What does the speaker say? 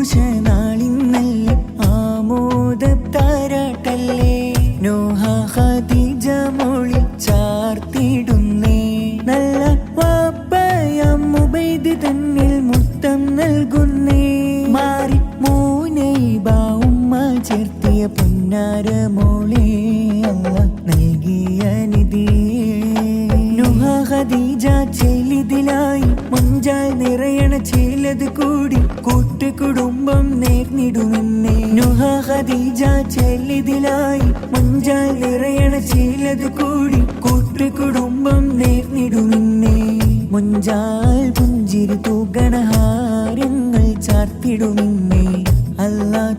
സന്തോഷനാളിന്നല്ലേ ആമോദത്താരാട്ടല്ലേ നോഹ ഖദീജ മൊഴി ചാർത്തിടുന്നേ നല്ല വാപ്പയാം ഉബൈദ് തന്നിൽ മുത്തം നൽകുന്നേ മാറി മൂനൈബ ഉമ്മ ചേർത്തിയ പൊന്നാര മോളെ അല്ലാഹ് നൽകിയ നിധിയേ നോഹ ഖദീജ ചെലിതിലായി മുഞ്ചാൽ നിറയണ ചിലത് കൂടി കൂട്ടുകുടുംബം നേർന്നിടുമെന്നേ നോഹ ഖദീജ ചെലിതിലായി മുഞ്ചാൽ നിറയണ ചിലത് കൂടി കൂട്ടുകുടുംബം നേർന്നിടുമെന്നേ മുഞ്ചാൽ പുഞ്ചിരി തൂഗണഹാരങ്ങൾ ചാർത്തിടുമെന്നേ അല്ലാഹ്